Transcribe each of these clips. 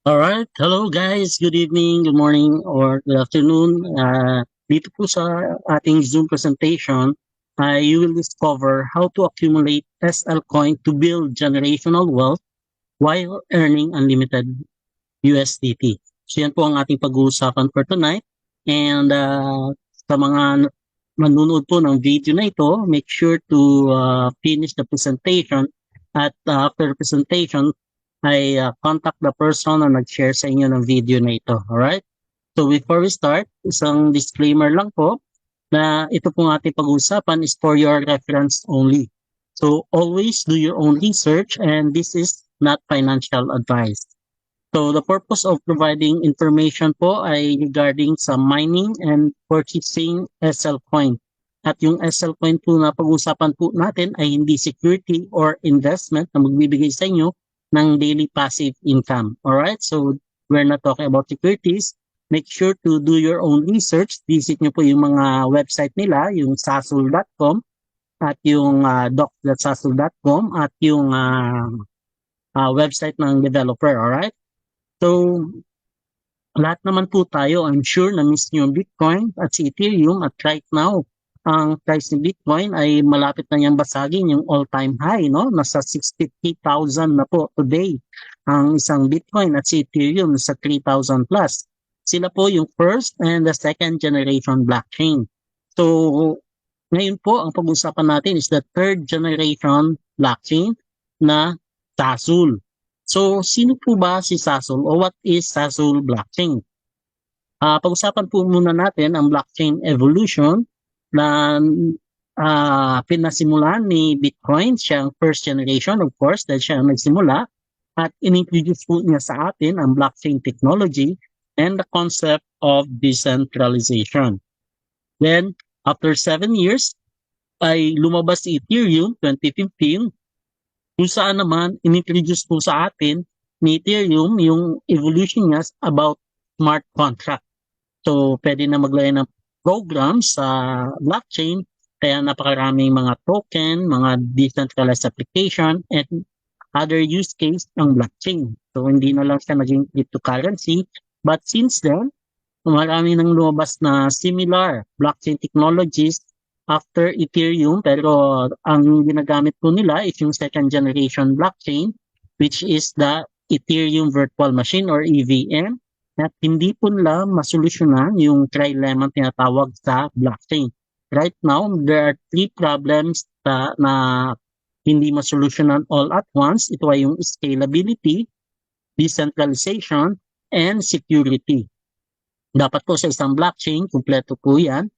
Alright, hello guys, good evening, good morning, or good afternoon. Dito po sa ating Zoom presentation, you will discover how to accumulate SL coin to build generational wealth while earning unlimited USDT. So yan po ang ating pag-uusapan for tonight. And sa mga manunood po ng video na ito, make sure to finish the presentation. At after the presentation, ay contact the person na nag-share sa inyo ng video na ito. Alright? So before we start, isang disclaimer lang po na ito pong ating pag-uusapan is for your reference only. So always do your own research and this is not financial advice. So the purpose of providing information po ay regarding sa mining and purchasing SL coin. At yung SL coin po na pag-usapan po natin ay hindi security or investment na magbibigay sa inyo ng daily passive income. Alright? So we're not talking about securities. Make sure to do your own research. Visit nyo po yung mga website nila, yung saseul.com at yung doc.saseul.com at yung website ng developer. Alright? So, lahat naman po tayo, I'm sure na-miss nyo yung Bitcoin at si Ethereum at right now, ang price ni Bitcoin ay malapit na niyang basagin yung all-time high, no? Nasa 63,000 na po today ang isang Bitcoin at si Ethereum nasa 3,000 plus. Sila po yung first and the second generation blockchain. So, ngayon po, ang pag-usapan natin is the third generation blockchain na Saseul. So, sino po ba si Saseul o what is Saseul blockchain? Pag-usapan po muna natin ang blockchain evolution na pinasimulan ni Bitcoin. Siya ang first generation, of course, dahil siya ang nagsimula. At inintroduce po niya sa atin ang blockchain technology and the concept of decentralization. Then, after 7 years, ay lumabas si Ethereum 2015 kung saan naman inintroduce po sa atin ni Ethereum yung evolution niya about smart contract. So, pwede na maglagay ng programs sa blockchain, kaya napakaraming mga token, mga decentralized application, and other use case ng blockchain. So, hindi na lang siya naging cryptocurrency. But since then, marami nang lumabas na similar blockchain technologies after Ethereum, pero ang ginagamit po nila is yung second generation blockchain, which is the Ethereum Virtual Machine or EVM, at hindi po nila masolusyonan yung trilemma tinatawag sa blockchain. Right now, there are three problems na hindi masolusyonan all at once. Ito ay yung scalability, decentralization, and security. Dapat po sa isang blockchain, kumpleto po yan.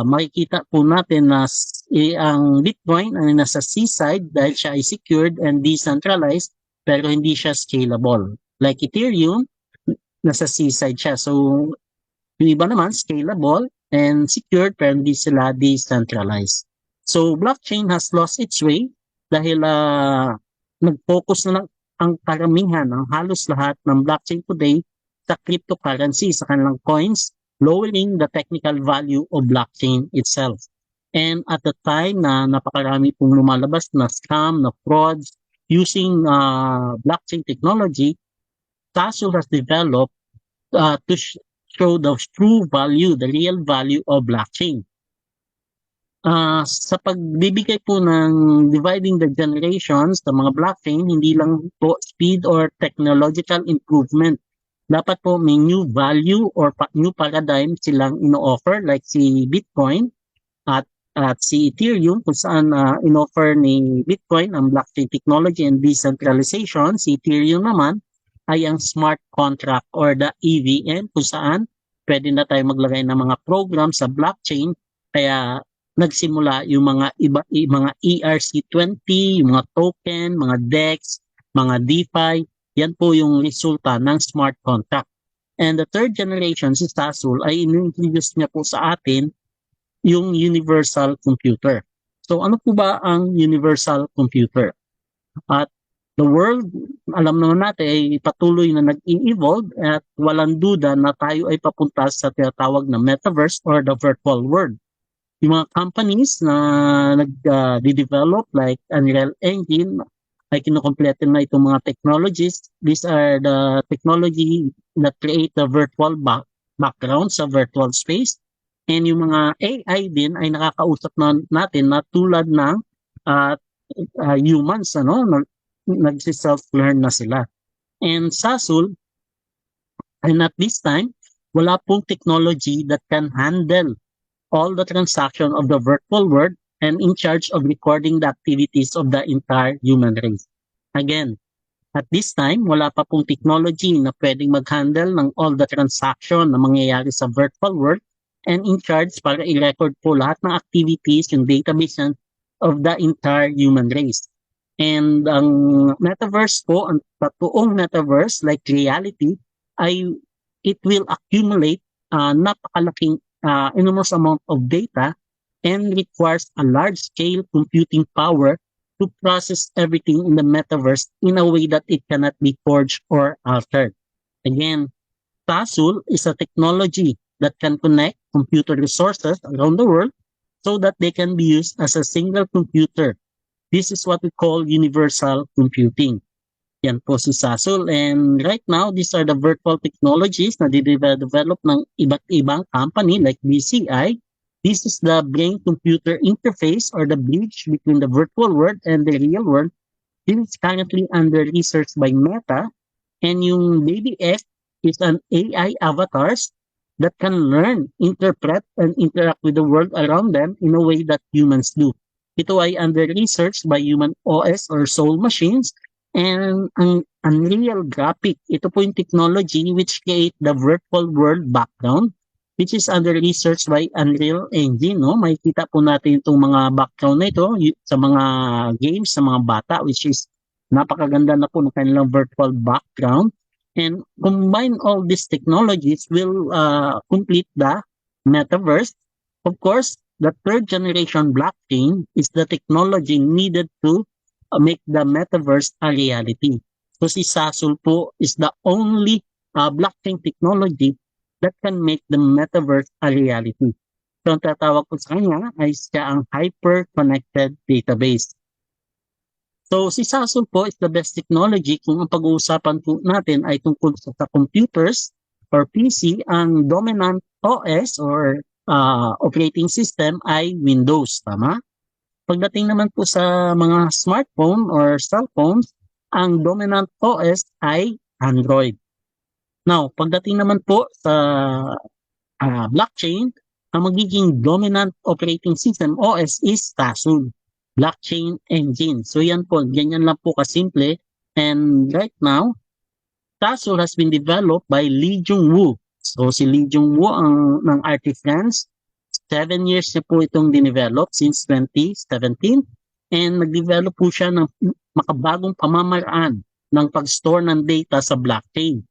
Makikita po natin na ang Bitcoin ay nasa C-side dahil siya ay secured and decentralized pero hindi siya scalable. Like Ethereum, nasa C-side siya. So, yung iba naman, scalable and secured pero hindi sila decentralized. So, blockchain has lost its way dahil nag-focus na lang ang karamihan, ang halos lahat ng blockchain today sa cryptocurrency, sa kanilang coins, lowering the technical value of blockchain itself. And at the time na napakarami pong lumalabas na scam, na frauds, using blockchain technology, Saseul has developed to show the true value, the real value of blockchain. Sa pagbibigay po ng dividing the generations sa mga blockchain, hindi lang po speed or technological improvement. Dapat po may new value or new paradigm silang ino-offer like si Bitcoin at si Ethereum kung saan in-offer ni Bitcoin ang blockchain technology and decentralization. Si Ethereum naman ay ang smart contract or the EVM kung saan pwede na tayo maglagay ng mga program sa blockchain kaya nagsimula yung mga ERC20, yung mga token, mga DEX, mga DeFi, yan po yung resulta ng smart contract. And the third generation, si Saseul, ay in-introduce niya po sa atin yung universal computer. So ano po ba ang universal computer? At the world, alam naman natin, ay patuloy na nag-i-evolve at walang duda na tayo ay papunta sa tinatawag na metaverse or the virtual world. Yung mga companies na nag-develop like Unreal Engine ay kinukumpleto na itong mga technologies. These are the technology that create the virtual background sa virtual space. And yung mga AI din ay nakakausap na natin na tulad ng uh, humans, ano, nagsi-self-learn na sila. And Sasul, and at this time, wala pong technology that can handle all the transaction of the virtual world and in charge of recording the activities of the entire human race. Again, at this time, wala pa pong technology na pwedeng mag-handle ng all the transaction na mangyayari sa virtual world and in charge para i-record po lahat ng activities yung database of the entire human race. And ang metaverse po, ang totoong metaverse like reality, ay it will accumulate napakalaking enormous amount of data and requires a large-scale computing power to process everything in the metaverse in a way that it cannot be forged or altered. Again, Sasul is a technology that can connect computer resources around the world so that they can be used as a single computer. This is what we call universal computing. Yan po si Sasul. And right now, these are the virtual technologies na didevelop ng iba't ibang company like BCI. This is the brain-computer interface or the bridge between the virtual world and the real world. This is currently under research by Meta. And yung Baby X is an AI avatars that can learn, interpret, and interact with the world around them in a way that humans do. Ito ay under research by Human OS or Soul Machines. And ang Unreal Graphic, ito po yung technology which create the virtual world background which is under research by Unreal Engine. No? Makikita po natin itong mga background na ito sa mga games, sa mga bata which is napakaganda na po ng kanilang virtual background. And combine all these technologies will complete the metaverse. Of course, the third generation blockchain is the technology needed to make the metaverse a reality. So si Sasul po is the only blockchain technology that can make the metaverse a reality. So ang tatawag ko sa kanya ay siya ang hyper-connected database. So si Sasul po is the best technology kung ang pag-uusapan po natin ay tungkol sa computers or PC. Ang dominant OS or operating system ay Windows, tama? Pagdating naman po sa mga smartphone or cellphones, ang dominant OS ay Android. Now, pagdating naman po sa blockchain, ang magiging dominant operating system OS is Sasul, blockchain engine. So yan po, ganyan lang po kasimple. And right now, Sasul has been developed by Lee Jung-woo. So si Lee Jung-woo ang ng Artifriends. 7 years na po itong dinevelop since 2017. And nag-develop po siya ng makabagong pamamaraan ng pag-store ng data sa blockchain.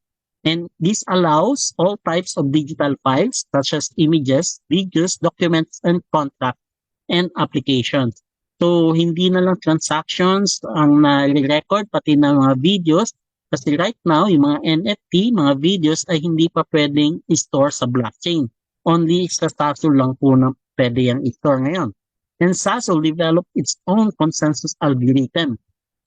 And this allows all types of digital files such as images, videos, documents, and contracts and applications. So, hindi na lang transactions ang nare-record, pati na mga videos. Kasi right now, yung mga NFT, mga videos ay hindi pa pwedeng i-store sa blockchain. Only sa Sasul lang po na pwede yung i-store ngayon. And Sasul developed its own consensus algorithm.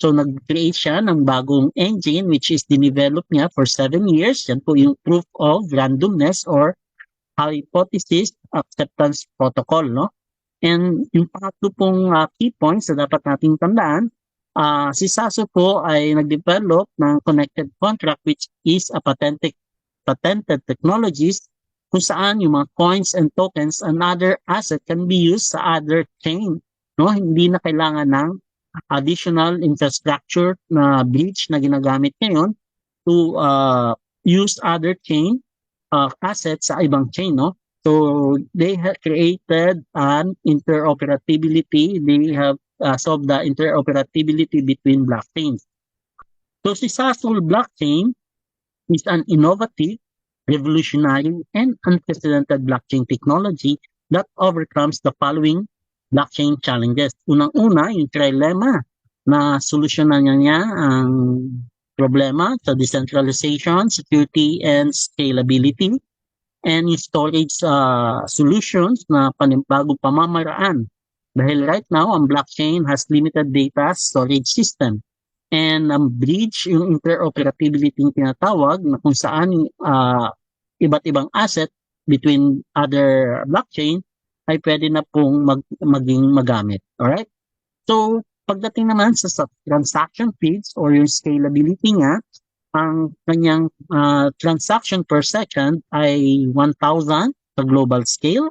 So, nag-create siya ng bagong engine which is dinevelop niya for 7 years. Yan po yung proof of randomness or hypothesis acceptance protocol, no? And yung pangatlo pong key points na dapat nating tandaan, si Saso po ay nag-develop ng connected contract which is a patented technologies kung saan yung mga coins and tokens and other asset can be used sa other chain. No? Hindi na kailangan ng additional infrastructure na bridge na ginagamit ngayon to use other chain assets sa ibang chain, no? So they have created an interoperability. They have solved the interoperability between blockchains. So si Sasul blockchain is an innovative, revolutionary, and unprecedented blockchain technology that overcomes the following blockchain challenges. Unang-una, yung trilemma na solusyonan niya ang problema sa decentralization, security, and scalability. And yung storage solutions na panibagong pamamaraan. Dahil right now, ang blockchain has limited data storage system. and ang bridge, yung interoperability yung tinatawag na kung saan iba't ibang asset between other blockchain ay pwede na pong maging magamit. Alright? So, pagdating naman sa transaction feeds or yung scalability nga, ang kanyang transaction per second ay 1,000 sa global scale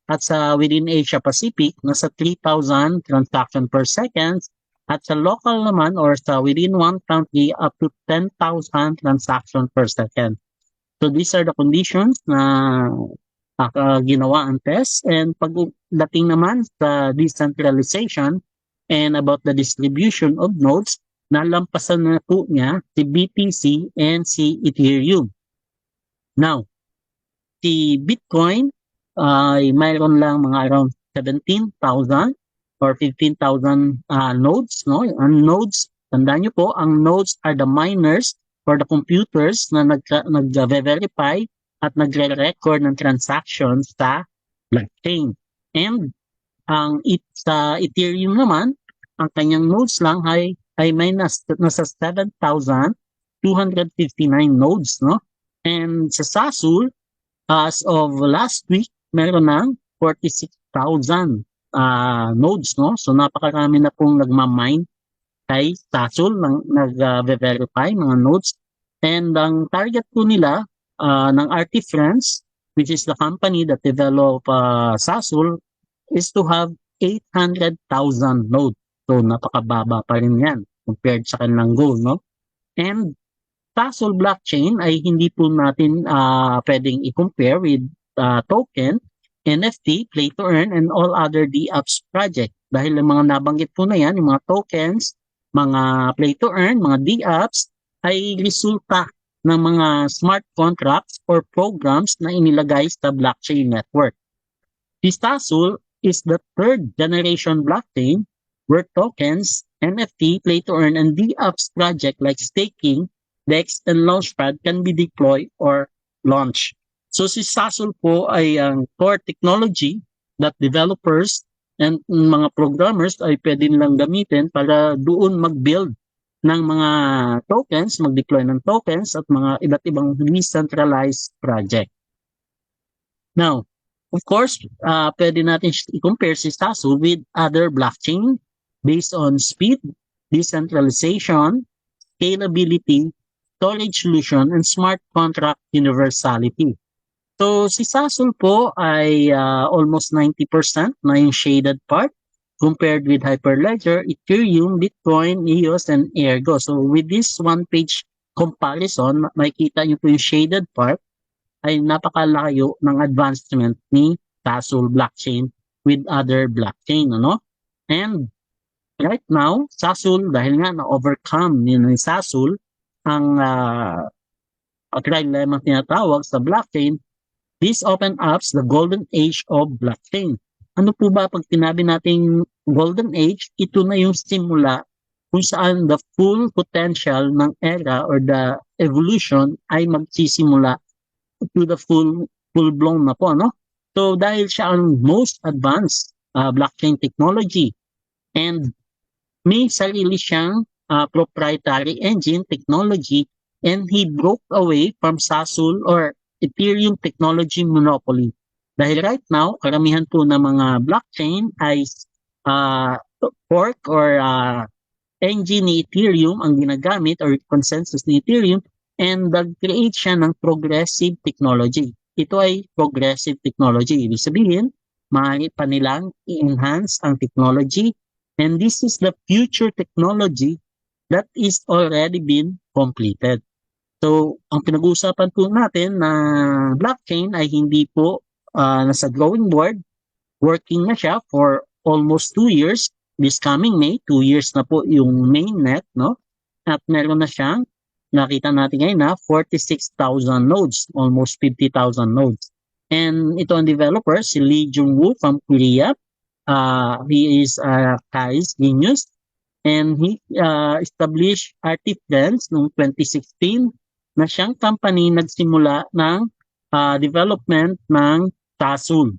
at sa within Asia Pacific, nasa 3,000 transaction per second at sa local naman or sa within one country up to 10,000 transaction per second. So these are the conditions na ginawa ang test. And pagdating naman sa decentralization and about the distribution of nodes, nalampasan na po niya si BTC and si Ethereum. Now, si Bitcoin ay mayroon lang mga around 17,000 or 15,000 nodes. No? Ang nodes, tandaan nyo po, ang nodes are the miners or the computers na nag-verify at nagre-record ng transactions sa blockchain. And sa Ethereum naman, ang kanyang nodes lang ay may nasa 7,259 nodes. No? And sa Saseul, as of last week, meron ng 46,000 nodes, no? So napakarami na pong nagmamine kay Saseul nag-verify mga nodes. And ang target po nila ng RT Friends, which is the company that develop Saseul, is to have 800,000 nodes. So napakababa pa rin yan compared sa kanilang goal, no? And Saseul blockchain ay hindi po natin pwedeng i-compare with token, NFT, play to earn, and all other DApps project. Dahil yung mga nabanggit po na yan, yung mga tokens, mga play to earn, mga DApps, ay resulta ng mga smart contracts or programs na inilagay sa blockchain network. Saseul is the third generation blockchain where tokens, NFT, play to earn, and DApps project like staking, DEX, and Launchpad can be deployed or launched. So si Saseul po ay ang core technology that developers and mga programmers ay pwede nilang gamitin para doon mag-build ng mga tokens, mag-deploy ng tokens at mga iba't ibang decentralized project. Now, of course, pwede natin i-compare si Saseul with other blockchain based on speed, decentralization, scalability, storage solution, and smart contract universality. So si Saseul po ay almost 90% na yung shaded part compared with Hyperledger, Ethereum, Bitcoin, EOS, and Ergo. So with this one-page comparison, makikita nyo po yung shaded part ay napakalayo ng advancement ni Saseul blockchain with other blockchain. Ano? And right now, Saseul, dahil nga na-overcome ni Saseul ang trilemma tinatawag sa blockchain, this open up the golden age of blockchain. Ano po ba pag tinabi nating golden age, ito na yung simula kung saan the full potential ng era or the evolution ay magsisimula to the full-blown na po, no? So dahil siya ang most advanced blockchain technology and may sarili siyang proprietary engine technology and he broke away from Saseul or Ethereum technology monopoly. Dahil right now, karamihan po ng mga blockchain ay fork or engine ni Ethereum ang ginagamit or consensus ni Ethereum and nag-create siya ng progressive technology. Ito ay progressive technology. Ibig sabihin, maaari pa nilang i-enhance ang technology and this is the future technology that is already been completed. So, ang pinag-uusapan po natin na blockchain ay hindi po nasa drawing board. Working na siya for almost 2 years. This coming May, 2 years na po yung mainnet, no? At meron na siyang, nakita natin ngayon na 46,000 nodes, almost 50,000 nodes. And ito ang developer, si Lee Jung-woo from Korea. He is a Kai's genius. And he established Artifriends noong 2016 na siyang company nagsimula ng development ng Saseul.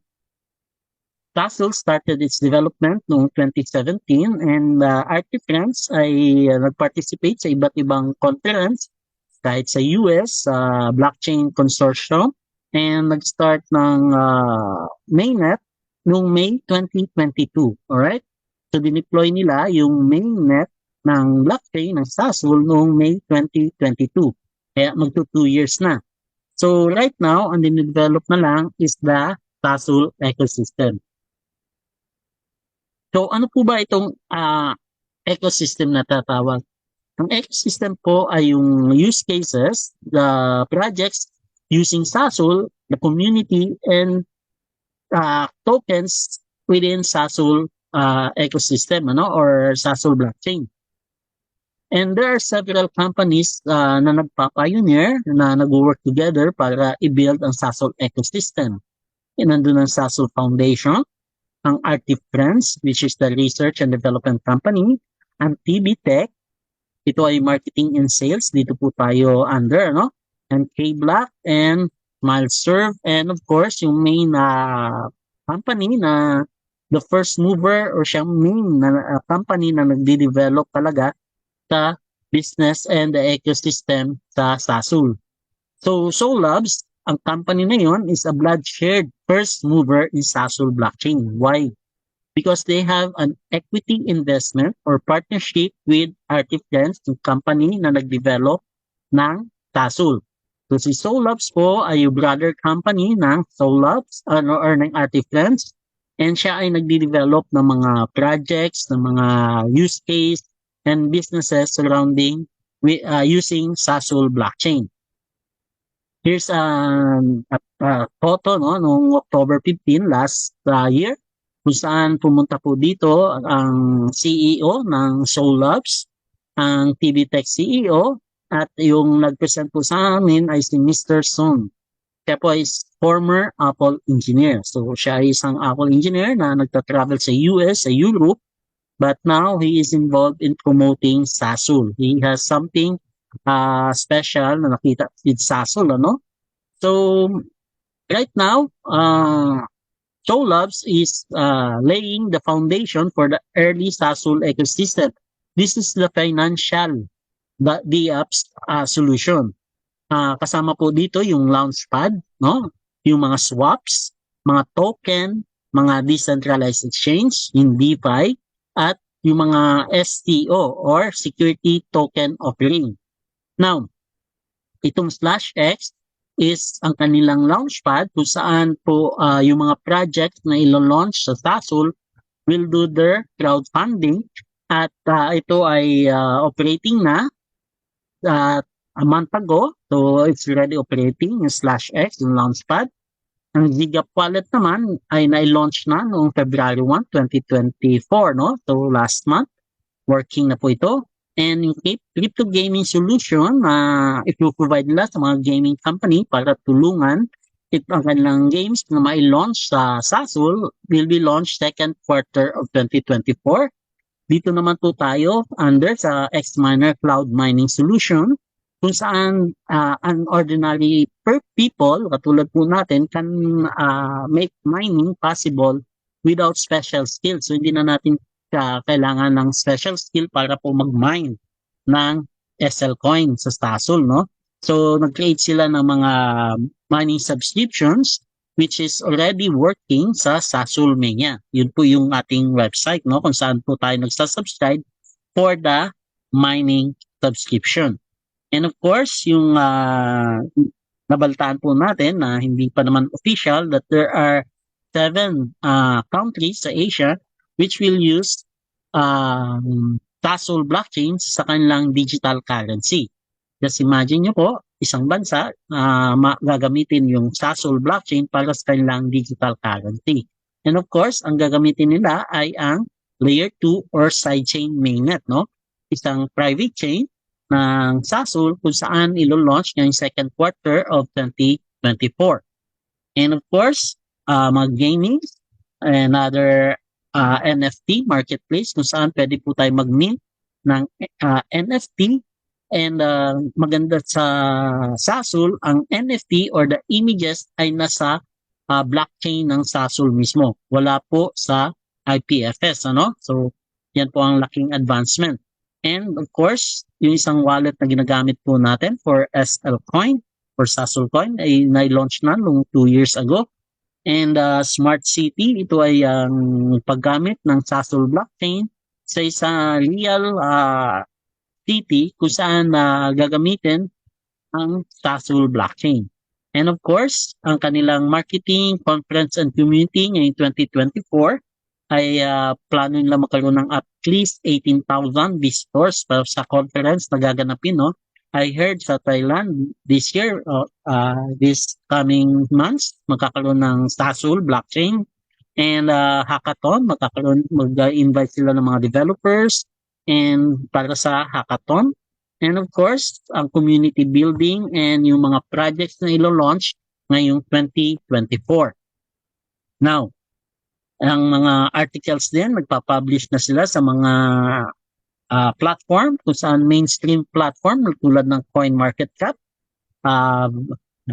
Saseul started its development noong 2017 and Artifriends ay nag-participate sa iba't ibang conference kahit sa US, sa Blockchain Consortium, and nag-start ng mainnet noong May 2022. Alright? So, dineploy nila yung mainnet ng blockchain ng Saseul noong May 2022. Kaya magto 2 years na. So, right now, ang dinedevelop na lang is the Saseul ecosystem. So, ano po ba itong ecosystem na tatawag? Ang ecosystem po ay yung use cases, the projects using Saseul, the community, and tokens within Saseul ecosystem, or Saseul blockchain. And there are several companies na nagpa-pioneer na nag-work together para i-build ang Saseul ecosystem. Nandun ang Saseul Foundation, ang Artif Friends, which is the research and development company, ang TB Tech, ito ay marketing and sales, dito po tayo under, no? And K-Block and MileServe, and of course, yung main company na the first mover or siyang main na company na nagde-develop talaga sa business and the ecosystem sa Saseul. So, Labs, ang company na yon is a blood-shared first mover in Saseul blockchain. Why? Because they have an equity investment or partnership with Artifriends, yung company na nag-develop ng Saseul. So si Labs po ay yung brother company ng Labs or ng Artifriends, and siya ay nagde-develop ng mga projects, ng mga use case and businesses surrounding using Saseul blockchain. Here's a photo noong October 15 last year kung saan pumunta po dito ang CEO ng Labs, ang TB Tech CEO, at yung nag-present po sa amin ay si Mr. Song. Siya po ay former Apple engineer. So siya ay isang Apple engineer na nagta-travel sa US, sa Europe, but now he is involved in promoting Saseul. He has something special na nakita with Saseul, ano? So, right now, Labs is laying the foundation for the early Saseul ecosystem. This is the financial, the apps solution. Kasama po dito yung launchpad, no? Yung mga swaps, mga token, mga decentralized exchange, yung DeFi, at yung mga STO or security token offering. Now, itong /X is ang kanilang launchpad kung saan po yung mga project na ilo-launch sa Saseul will do their crowdfunding at ito ay operating na a month ago. So it's already operating yung /X, yung launchpad. Ang Zigap wallet naman ay na-launch na noong February 1, 2024, no? So last month, working na po ito. And yung crypto gaming solution na ipoprovide nila sa mga gaming company para tulungan ang kanilang games na mai-launch sa Saseul will be launched second quarter of 2024. Dito naman po tayo under sa Xminer Cloud Mining Solution kung saan an ordinary per people, katulad po natin, can make mining possible without special skills. So hindi na natin kailangan ng special skill para po mag-mine ng SL coin sa Saseul, no? So, nag-create sila ng mga mining subscriptions which is already working sa Saseul Mania. Yun po yung ating website, no? Kung saan po tayo nagsasubscribe for the mining subscription. And of course, yung nabaltaan po natin na hindi pa naman official that there are 7 countries sa Asia which will use Saseul blockchain sa kanilang digital currency. Just imagine nyo po, isang bansa gagamitin yung Saseul blockchain para sa kanilang digital currency. And of course, ang gagamitin nila ay ang layer 2 or sidechain mainnet, no? Isang private chain ng Saseul kung saan ilo-launch ngayong second quarter of 2024. And of course, mga gaming and other NFT marketplace kung saan pwede po tayo mag-mint ng NFT, and maganda sa Saseul, ang NFT or the images ay nasa blockchain ng Saseul mismo. Wala po sa IPFS, ano? So, yan po ang laking advancement. And of course, yung isang wallet na ginagamit po natin for SL Coin, for Saseul Coin, ay na-launch na noong 2 years ago. And Smart City, ito ay ang paggamit ng Saseul blockchain sa isang real city kung saan gagamitin ang Saseul blockchain. And of course, ang kanilang marketing, conference and community ngayong 2024 ay plano nila magkaroon ng at least 18,000 visitors para sa conference na gaganapin, no? I heard sa Thailand this year, this coming months, magkakaroon ng Saseul blockchain and hackathon, mag-invite sila ng mga developers and para sa hackathon. And of course, ang community building and yung mga projects na ilo-launch ngayong 2024. Now, ang mga articles din, magpa-publish na sila sa mga platform, kung saan mainstream platform tulad ng CoinMarketCap, uh,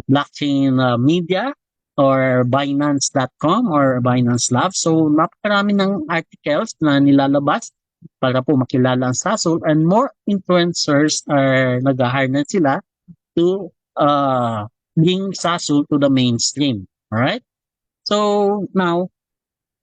blockchain media, or Binance.com or Binance Lab. So, napakarami ng articles na nilalabas para po makilala ang Saseul and more influencers are nag-hire na sila to bring Saseul to the mainstream. Alright? So, now,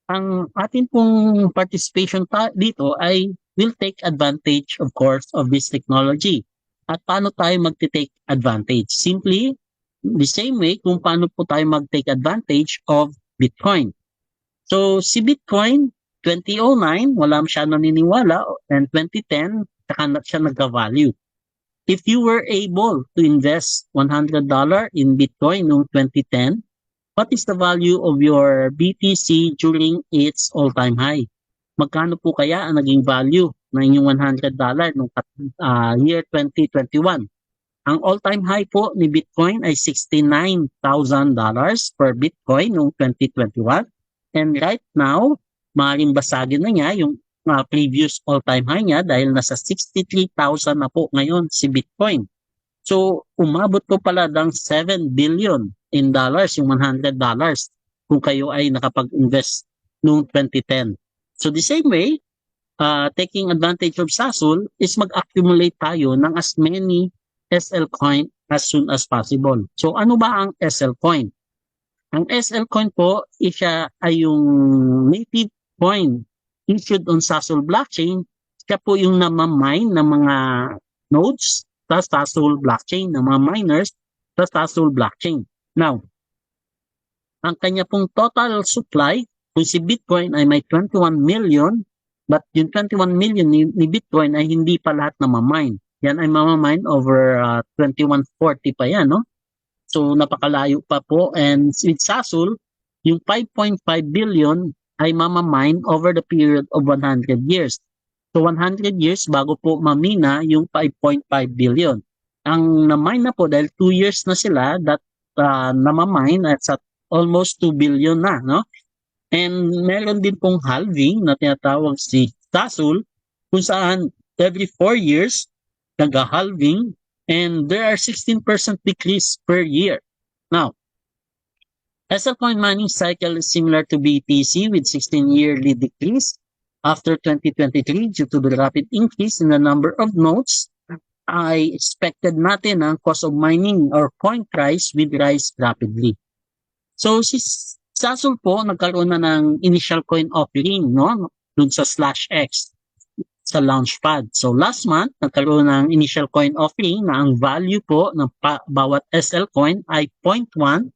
ang atin pong participation dito ay will take advantage, of course, of this technology. At paano tayo mag-take advantage? Simply, the same way kung paano po tayo mag-take advantage of Bitcoin. So, si Bitcoin, 2009, wala siya naniniwala, and 2010, saka na siya nagka-value. If you were able to invest $100 in Bitcoin noong 2010, what is the value of your BTC during its all-time high? Magkano po kaya ang naging value ng inyong $100 noong year 2021? Ang all-time high po ni Bitcoin ay $69,000 per Bitcoin noong 2021. And right now, maaaring basagin na niya yung previous all-time high niya dahil nasa 63,000 na po ngayon si Bitcoin. So, umabot po pala ng 7 billion in dollars, yung $100 kung kayo ay nakapag-invest noong 2010. So, the same way, taking advantage of Saseul is mag-accumulate tayo ng as many SL coin as soon as possible. So, ano ba ang SL coin? Ang SL coin po, siya ay yung native coin issued on Saseul blockchain. Siya po yung namamine ng mga nodes sa Saseul blockchain, ng mga miners sa Saseul blockchain. Now, ang kanya pong total supply, kung si Bitcoin ay may 21 million, but yung 21 million ni Bitcoin ay hindi pa lahat na mamine. Yan ay mamamine over 2140 pa yan, no? So, napakalayo pa po. And with Saseul, yung 5.5 billion ay mamamine over the period of 100 years. So, 100 years bago po mamina yung 5.5 billion. Ang na-mine na po dahil 2 years na sila that namamine at sa almost 2 billion na, no? And meron din pong halving na tinatawag si Saseul kung saan every 4 years nag-halving and there are 16% decrease per year. Now, SL coin mining cycle is similar to BTC with 16-yearly decrease. After 2023, due to the rapid increase in the number of nodes, I expected natin ang cost of mining or coin price will rise rapidly. So, si Saseul po, nagkaroon na ng initial coin offering, no? Dun sa /X sa Launchpad. So last month, nagkaroon ng initial coin offering na ang value po ng bawat SL coin ay 0.1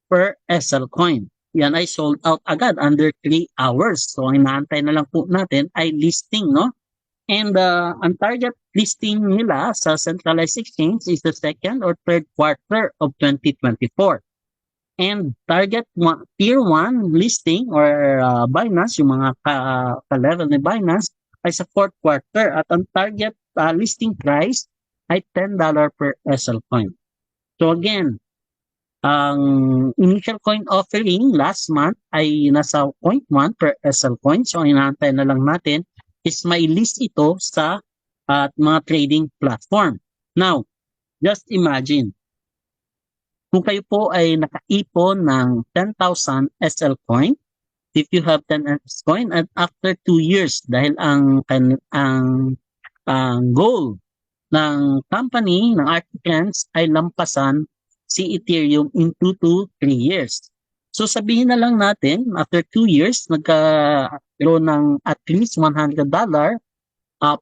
per SL coin. Yan ay sold out agad under 3 hours. So ang inaantay na lang po natin ay listing, no? And ang target listing nila sa centralized exchange is the second or third quarter of 2024. And target tier 1 listing or Binance, yung mga ka-level ni Binance, ay sa fourth quarter at ang target listing price ay $10 per SL coin. So again, ang initial coin offering last month ay nasa 0.1 per SL coin. So ang inaantay na lang natin is may list ito sa mga trading platform. Now, just imagine, Kung kayo po ay nakaipon ng 10,000 SL coin, if you have 10 SL coin at after 2 years, dahil ang goal ng company, ng Archicans ay lampasan si Ethereum in 2 to 3 years. So sabihin na lang natin, after 2 years, nagkaroon ng at least $100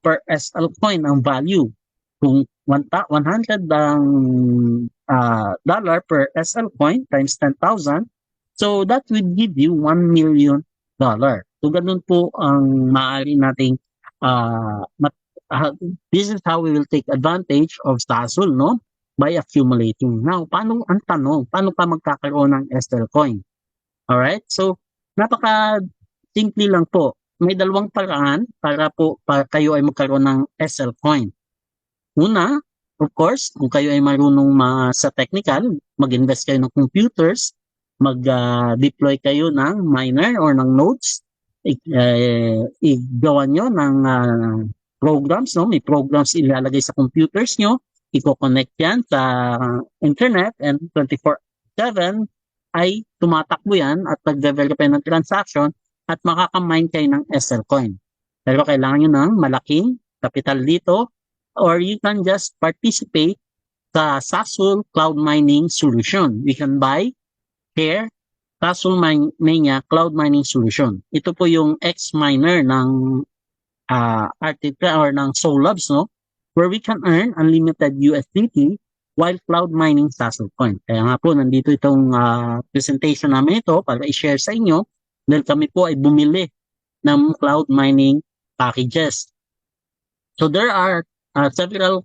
per SL coin ang value. Kung 100 ang dollar per SL coin times 10,000, so that would give you $1 million. So ganun po ang maaari nating uh, mat- this is how we will take advantage of Saseul, no? By accumulating. Now, ang tanong, paano ka magkakaroon ng SL coin? Alright? So, napaka simple lang po. May dalawang paraan para kayo ay magkaroon ng SL coin. Una, of course, kung kayo ay marunong sa technical, mag-invest kayo ng computers, mag-deploy kayo ng miner or ng nodes, igawa nyo ng programs, no? May programs ilalagay sa computers nyo, i-connect yan sa internet, and 24/7 ay tumatakbo yan at nag-verify ng transaction at makakamine kayo ng SL coin. Pero kailangan nyo ng malaking capital dito, or you can just participate sa Saseul Cloud Mining Solution. We can buy here Saseul Mania Cloud Mining Solution. Ito po yung ex-miner ng Artica or ng Soul Labs, no? Where we can earn unlimited USDT while cloud mining Saseul coin. Kaya nga po, nandito itong presentation namin ito para i-share sa inyo dahil kami po ay bumili ng cloud mining packages. So there are several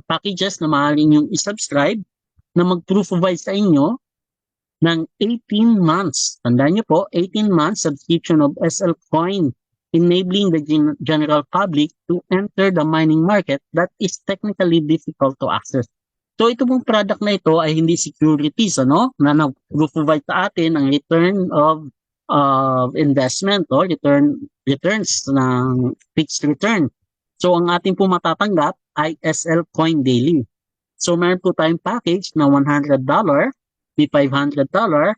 packages na maaaring yung i-subscribe na mag-provide sa inyo ng 18 months. Tandaan nyo po, 18 months subscription of SL coin, enabling the general public to enter the mining market that is technically difficult to access. So ito pong product na ito ay hindi securities, ano, na nag-provide sa atin ng return of investment o returns ng fixed return. So ang ating po matatanggap ay SL Coin Daily. So meron po tayong package na $100, may $500, $1,000,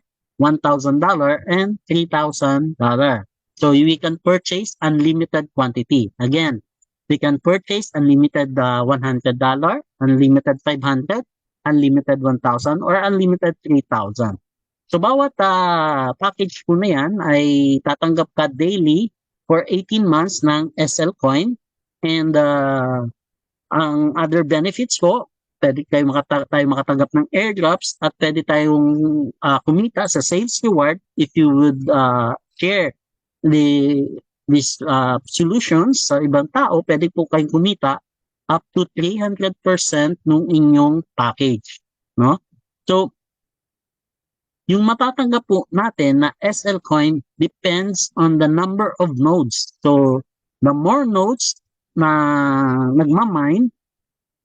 and $3,000. So we can purchase unlimited quantity. Again, we can purchase unlimited $100, unlimited $500, unlimited $1,000, or unlimited $3,000. So bawat package po na yan ay tatanggap ka daily for 18 months ng SL Coin. And ang other benefits po, pwede tayo makatanggap ng airdrops at pwede tayong kumita sa sales reward if you would share these solutions sa ibang tao. Pwede po kayong kumita up to 300% nung inyong package, no? So yung matatanggap po natin na SL coin depends on the number of nodes. So the more nodes na nagmamine,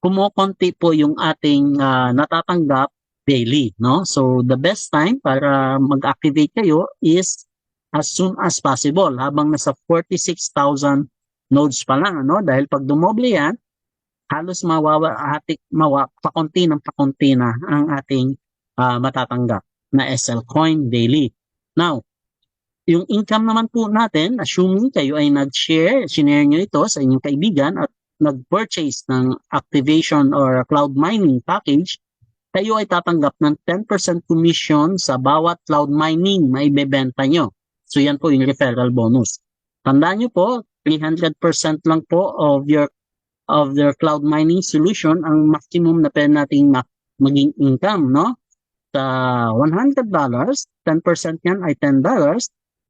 kumukonti po yung ating natatanggap daily, no? So the best time para mag-activate kayo is as soon as possible, habang nasa 46,000 nodes pa lang, ano? Dahil pag dumoble yan, halos pakunti na ang ating matatanggap na SL coin daily. Now, yung income naman po natin, assuming kayo ay sinare nyo ito sa inyong kaibigan at nag-purchase ng activation or cloud mining package, kayo ay tatanggap ng 10% commission sa bawat cloud mining na ibebenta nyo. So yan po yung referral bonus. Tandaan nyo po, 300% lang po of your cloud mining solution ang maximum na pwede nating maging income, no? Sa $100, 10% yan ay $10.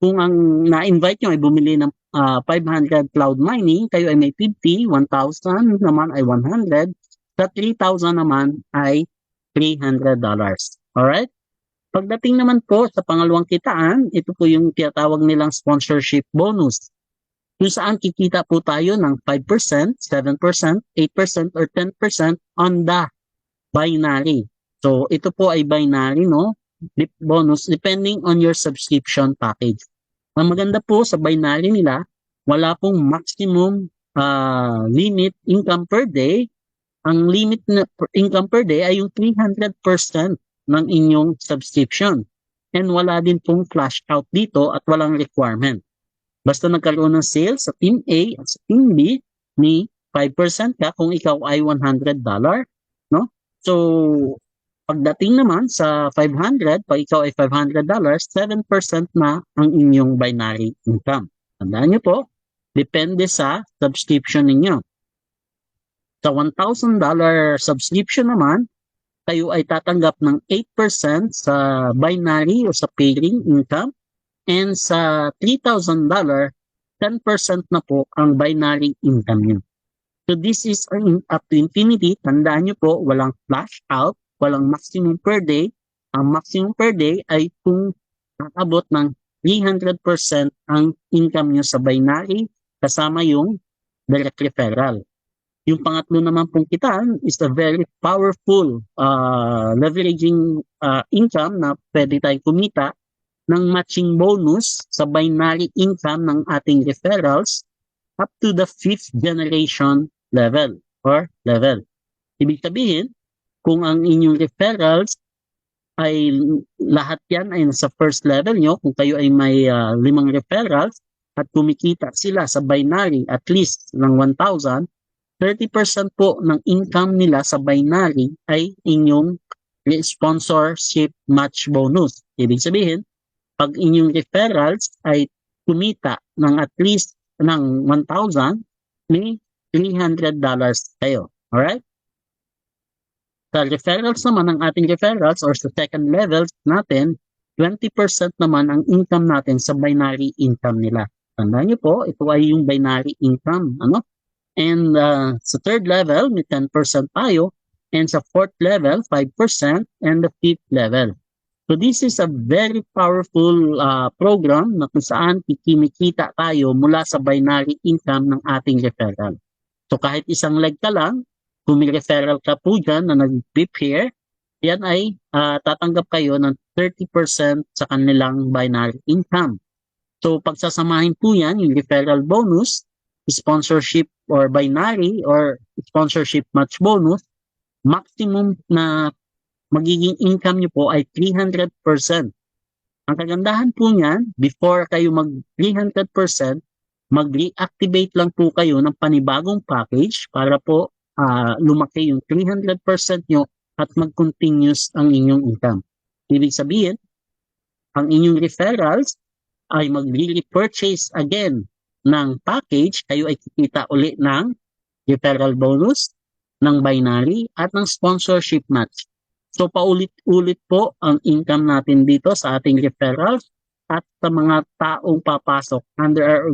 Kung ang na-invite nyo ay bumili ng 500 cloud mining, kayo ay may 50, 1,000 naman ay 100, sa 3,000 naman ay $300. Alright? Pagdating naman po sa pangalawang kitaan, ito po yung tinatawag nilang sponsorship bonus. Kung saan kikita po tayo ng 5%, 7%, 8%, or 10% on the binary. So, ito po ay binary, no? Bonus depending on your subscription package. Ang maganda po sa binary nila, wala pong maximum limit income per day. Ang limit na income per day ay yung 300% ng inyong subscription. And wala din pong flash out dito at walang requirement. Basta nagkaroon ng sales sa Team A at sa Team B, may 5% ka kung ikaw ay $100, no? So, pagdating naman sa 500, pag ikaw ay $500, 7% na ang inyong binary income. Tandaan niyo po, depende sa subscription ninyo. Sa $1,000 subscription naman, kayo ay tatanggap ng 8% sa binary o sa pairing income. And sa $3,000, 10% na po ang binary income nyo. So this is up to infinity. Tandaan nyo po, walang flash out, walang maximum per day. Ang maximum per day ay kung nakabot ng 300% ang income nyo sa binary kasama yung direct referral. Yung pangatlo naman pong kitaan is a very powerful leveraging income na pwede tayong kumita ng matching bonus sa binary income ng ating referrals up to the 5th generation level or level. Ibig sabihin, kung ang inyong referrals ay lahat yan ay nasa first level nyo, kung kayo ay may 5 referrals at kumikita sila sa binary at least ng 1,000, 30% po ng income nila sa binary ay inyong sponsorship match bonus. Ibig sabihin, pag inyong referrals ay kumita ng at least ng 1,000, may $300 kayo. Alright? Sa referrals naman ng ating referrals or sa second levels natin, 20% naman ang income natin sa binary income nila. Tandaan niyo po, ito ay yung binary income. Ano? And sa third level, may 10% tayo. And sa fourth level, 5%. And the fifth level. So this is a very powerful program na kung saan kikimikita tayo mula sa binary income ng ating referral. So kahit isang leg ka lang, kung may referral ka po dyan na nag-prepare, yan ay tatanggap kayo ng 30% sa kanilang binary income. So pagsasamahin po yan, yung referral bonus, sponsorship or binary or sponsorship match bonus, maximum na magiging income nyo po ay 300%. Ang kagandahan po niyan, before kayo mag 300%, mag-reactivate lang po kayo ng panibagong package para po lumaki yung 300% nyo at mag-continuous ang inyong income. Ibig sabihin, ang inyong referrals ay mag-repurchase again ng package, kayo ay kikita uli ng referral bonus, ng binary, at ng sponsorship match. So paulit-ulit po ang income natin dito sa ating referrals at sa mga taong papasok under our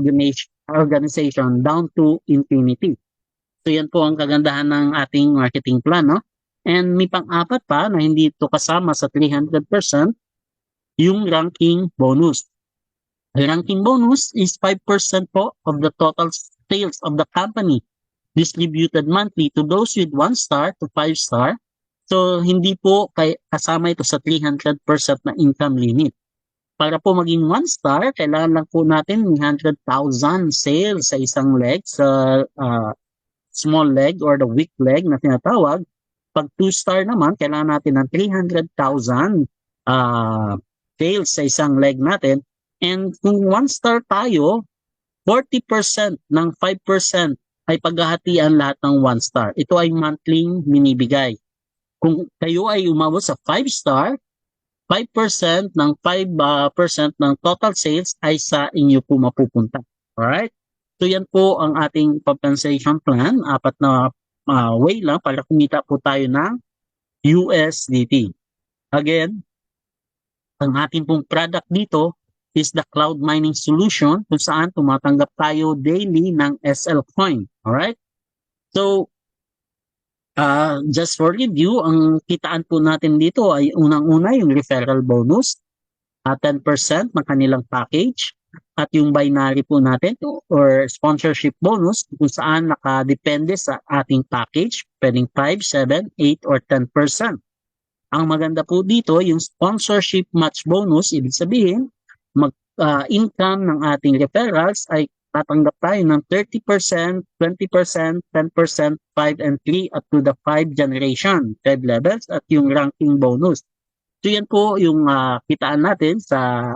organization down to infinity. So yan po ang kagandahan ng ating marketing plan, no? And may pang-apat pa na hindi ito kasama sa 300%, yung ranking bonus. The ranking bonus is 5% po of the total sales of the company distributed monthly to those with 1 star to 5 star. So, hindi po kasama ito sa 300% na income limit. Para po maging 1 star, kailangan lang po natin 100,000 sales sa isang leg, sa small leg or the weak leg na tinatawag. Pag 2 star naman, kailangan natin ng 300,000 sales sa isang leg natin. And kung 1 star tayo, 40% ng 5% ay paghahatian lahat ng 1 star. Ito ay monthly minibigay. Kung kayo ay umabot sa 5 star, 5% ng 5% ng total sales ay sa inyo po mapupunta. Alright? So yan po ang ating compensation plan. 4 na way lang para kumita po tayo ng USDT. Again, ang ating pong product dito is the cloud mining solution kung saan tumatanggap tayo daily ng SL coin. Alright? So, just for review, ang kitaan po natin dito ay unang-una yung referral bonus, 10% ng kanilang package, at yung binary po natin or sponsorship bonus kung saan nakadepende sa ating package, pwedeng 5, 7, 8, or 10%. Ang maganda po dito, yung sponsorship match bonus, ibig sabihin, income ng ating referrals ay tatanggap tayo ng 30%, 20%, 10%, 5, and 3 up to the 5 generation, 5 levels, at yung ranking bonus. So yan po yung kitaan natin sa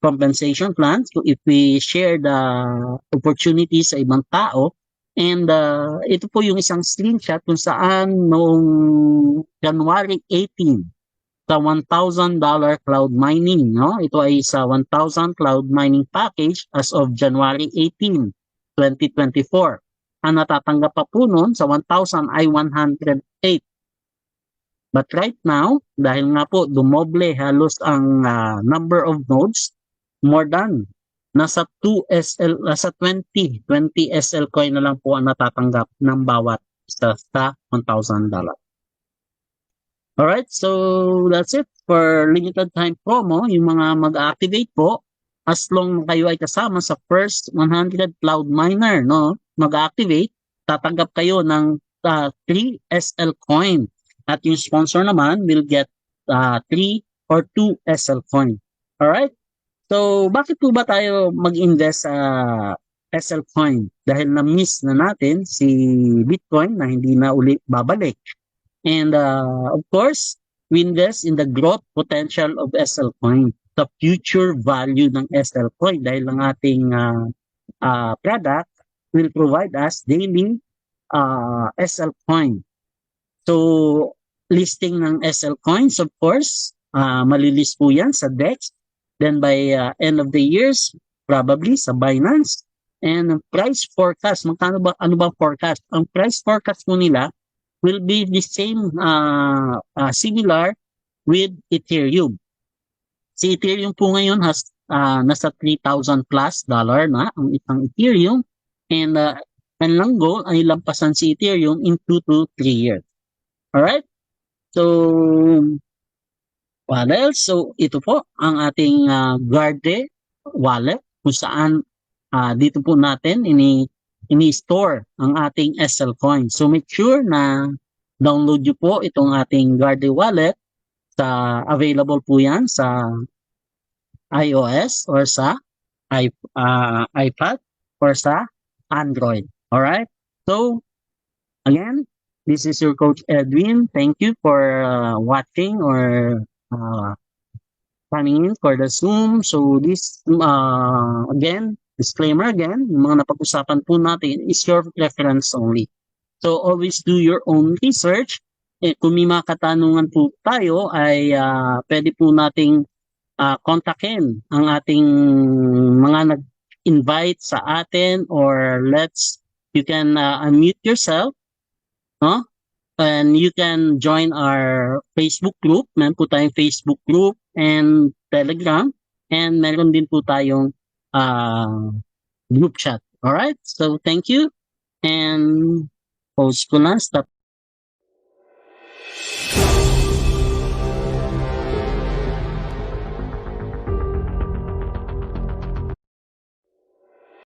compensation plans if we share the opportunity sa ibang tao. And ito po yung isang screenshot kung saan noong January 18 sa $1,000 cloud mining, no? Ito ay sa 1,000 cloud mining package as of January 18, 2024. Ang natatanggap pa po nun sa 1,000 ay 108. But right now, dahil nga po dumoble halos ang number of nodes, more than nasa 2 SL, nasa 20 SL coin na lang po ang natatanggap ng bawat isa sa $1,000. Alright, so that's it for limited time promo. Yung mga mag-activate po, as long kayo ay kasama sa first 100 cloud miner, no, mag-activate, tatanggap kayo ng 3 SL coin. At yung sponsor naman will get 3 or 2 SL coin. Alright, so bakit po ba tayo mag-invest sa SL coin? Dahil na-miss na natin si Bitcoin na hindi na uli babalik. And of course, we invest in the growth potential of SL Coin, the future value ng SL Coin dahil ang ating product will provide us daily SL Coin. So, listing ng SL Coins, of course, malilist po yan sa DEX. Then by end of the years, probably sa Binance. And price forecast, ano ba forecast? Ang price forecast po nila will be the same, similar with Ethereum. Si Ethereum po ngayon has nasa 3,000 plus dollar na ang isang Ethereum, and kanilang goal ay lampasan si Ethereum in 2 to 3 years. Alright? So, what else? So, ito po ang ating Guarde wallet kung saan dito po natin ini-store ang ating SL coin. So, make sure na download nyo po itong ating Guarde wallet. Available po yan sa iOS or sa iPad or sa Android. Alright? So, again, this is your Coach Edwin. Thank you for watching or coming in for the Zoom. So, this, again, disclaimer again, yung mga napag-usapan po natin is your reference only. So, always do your own research. Kung may mga katanungan po tayo, ay pwede po nating kontakin ang ating mga nag-invite sa atin, or you can unmute yourself, no? And you can join our Facebook group. Meron po tayong Facebook group and Telegram, and meron din po tayong group chat. Alright? So, thank you. And post ko na, stop